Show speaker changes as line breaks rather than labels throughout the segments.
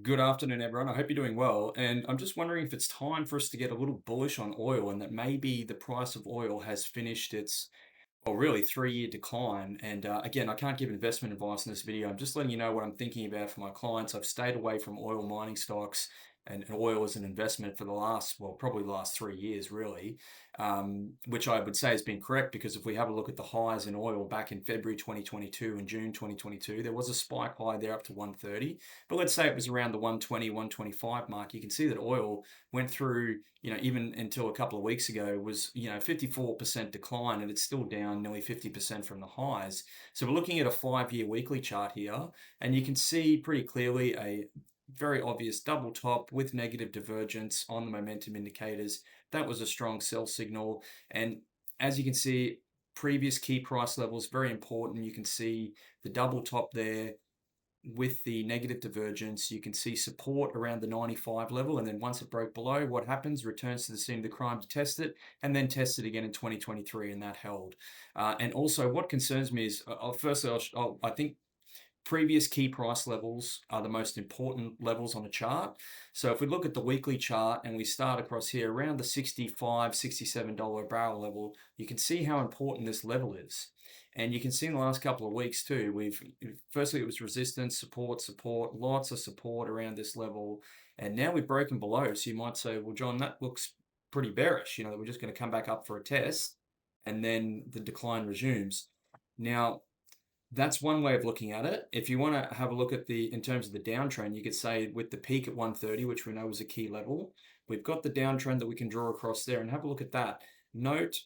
Good afternoon, everyone. I hope you're doing well. And I'm just wondering if it's time for us to get a little bullish on oil and that maybe the price of oil has finished its well, really 3-year decline. And again, I can't give investment advice in this video. I'm just letting you know what I'm thinking about for my clients. I've stayed away from oil mining stocks and oil as an investment for the last, well, probably the last 3 years, really, which I would say has been correct because if we have a look at the highs in oil back in February 2022 and June 2022, there was a spike high there up to 130. But let's say it was around the 120, 125 mark. You can see that oil went through, even until a couple of weeks ago was, 54% decline and it's still down nearly 50% from the highs. So we're looking at a 5-year weekly chart here and you can see pretty clearly a very obvious double top with negative divergence on the momentum indicators. That was a strong sell signal. And as you can see, previous key price levels, very important. You can see the double top there with the negative divergence. You can see support around the 95 level, and then once it broke below, what happens? Returns to the scene of the crime to test it, and then test it again in 2023, and that held. And also, what concerns me is, firstly, I think previous key price levels are the most important levels on a chart. So if we look at the weekly chart and we start across here around the $65, $67 a barrel level, you can see how important this level is. And you can see in the last couple of weeks too, firstly it was resistance, support, lots of support around this level. And now we've broken below. So you might say, well, John, that looks pretty bearish, that we're just going to come back up for a test and then the decline resumes. Now, that's one way of looking at it. If you want to have a look at in terms of the downtrend, you could say with the peak at 130, which we know is a key level, we've got the downtrend that we can draw across there and have a look at that. Note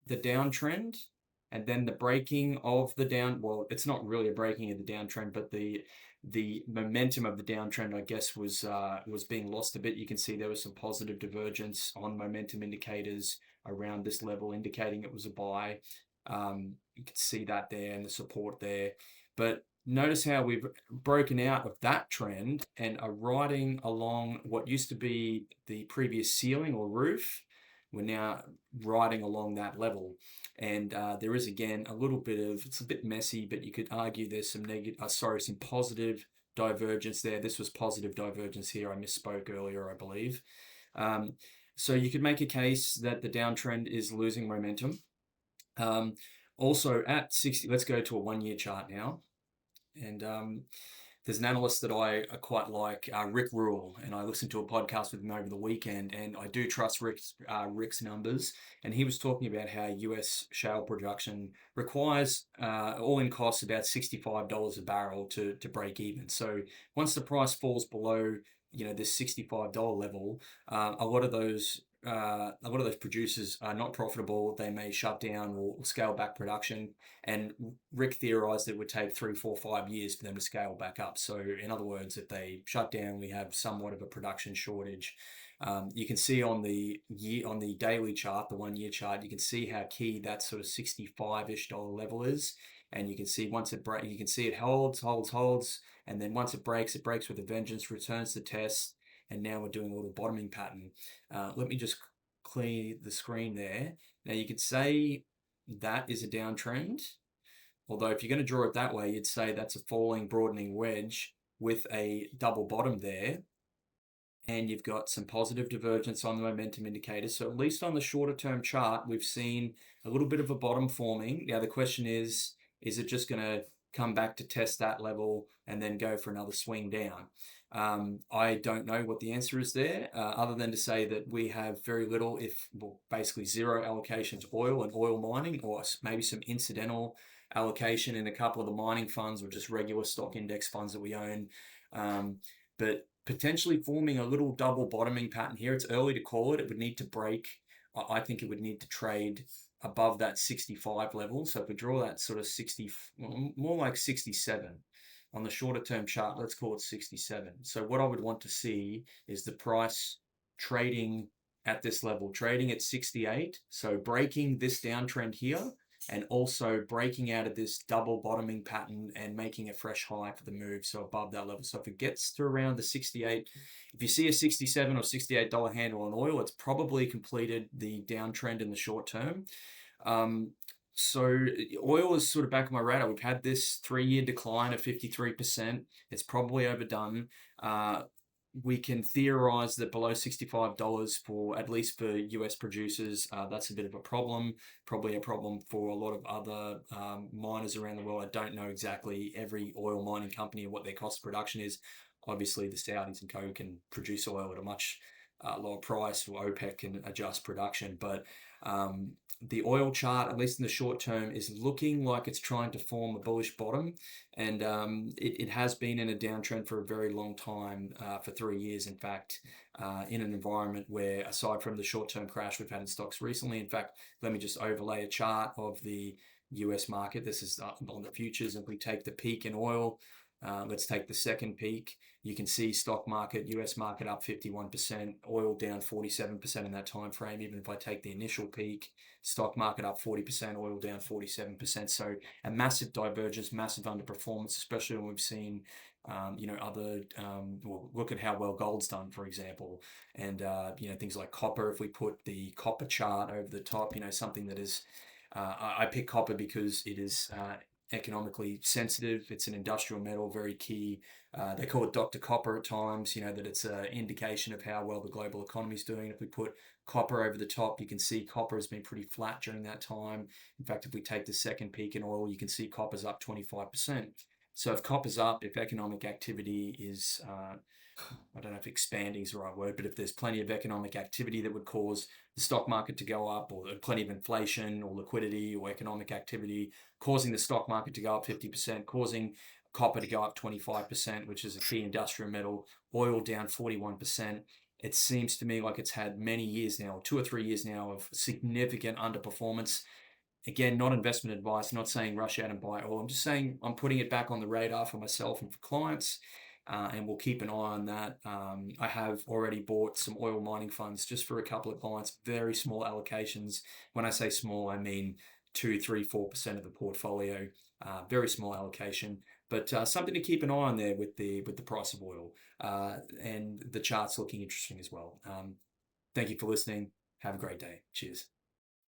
the downtrend and then the breaking of the well, it's not really a breaking of the downtrend, but the momentum of the downtrend, I guess, was being lost a bit. You can see there was some positive divergence on momentum indicators around this level, indicating it was a buy. You can see that there and the support there. But notice how we've broken out of that trend and are riding along what used to be the previous ceiling or roof. We're now riding along that level. And there is, again, a little bit of, it's a bit messy, but you could argue there's some some positive divergence there. This was positive divergence here. I misspoke earlier, I believe. So you could make a case that the downtrend is losing momentum. Also at 60, let's go to a 1-year chart now. And there's an analyst that I quite like, Rick Rule, and I listened to a podcast with him over the weekend, and I do trust Rick's numbers. And he was talking about how US shale production requires all-in costs about $65 a barrel to break even. So once the price falls below, this $65 level, a lot of those producers are not profitable. They may shut down or scale back production. And Rick theorized it would take 3, 4, 5 years for them to scale back up. So in other words, if they shut down, we have somewhat of a production shortage. You can see on the daily chart, the 1-year chart, you can see how key that sort of $65-ish level is. And you can see once it breaks, you can see it holds. And then once it breaks with a vengeance, returns to test. And now we're doing a little bottoming pattern. Let me just clear the screen there. Now you could say that is a downtrend, although if you're going to draw it that way, you'd say that's a falling, broadening wedge with a double bottom there. And you've got some positive divergence on the momentum indicator. So at least on the shorter term chart, we've seen a little bit of a bottom forming. Now the question is it just going to come back to test that level and then go for another swing down? I don't know what the answer is there, other than to say that we have very little, basically zero allocation to oil and oil mining, or maybe some incidental allocation in a couple of the mining funds or just regular stock index funds that we own. But potentially forming a little double bottoming pattern here. It's early to call it. It would need to break. I think it would need to trade above that 65 level. So if we draw that sort of 60, more like 67 on the shorter term chart, let's call it 67. So what I would want to see is the price trading at this level, trading at 68. So breaking this downtrend here and also breaking out of this double bottoming pattern and making a fresh high for the move, so above that level. So if it gets to around the 68, if you see a 67 or $68 handle on oil, it's probably completed the downtrend in the short term. So oil is sort of back on my radar. We've had this 3-year decline of 53%. It's probably overdone. Uh, we can theorize that below $65 for at least for US producers, that's a bit of a problem. Probably a problem for a lot of other miners around the world. I don't know exactly every oil mining company and what their cost of production is. Obviously, the Saudis and co can produce oil at a much lower price, or OPEC can adjust production, but the oil chart, at least in the short term, is looking like it's trying to form a bullish bottom. And it has been in a downtrend for a very long time, for 3 years, in fact, in an environment where, aside from the short term crash we've had in stocks recently, in fact, let me just overlay a chart of the US market. This is on the futures. If we take the peak in oil, let's take the second peak. You can see stock market, US market up 51%, oil down 47% in that time frame. Even if I take the initial peak, stock market up 40%, oil down 47%. So a massive divergence, massive underperformance, especially when we've seen, other, well, look at how well gold's done, for example, and things like copper. If we put the copper chart over the top, something that is, I pick copper because it is economically sensitive. It's an industrial metal, very key. They call it Dr. Copper at times, that it's an indication of how well the global economy is doing. If we put copper over the top, you can see copper has been pretty flat during that time. In fact, if we take the second peak in oil, you can see copper's up 25%. So if copper's up, if economic activity is, I don't know if expanding is the right word, but if there's plenty of economic activity that would cause the stock market to go up, or plenty of inflation or liquidity or economic activity causing the stock market to go up 50%, causing copper to go up 25%, which is a key industrial metal, oil down 41%. It seems to me like it's had many years now, 2 or 3 years now, of significant underperformance. Again, not investment advice, not saying rush out and buy oil. I'm just saying I'm putting it back on the radar for myself and for clients, and we'll keep an eye on that. I have already bought some oil mining funds just for a couple of clients, very small allocations. When I say small, I mean 2, 3, 4% of the portfolio. Very small allocation, but something to keep an eye on there with the price of oil, and the chart's looking interesting as well. Thank you for listening. Have a great day. Cheers.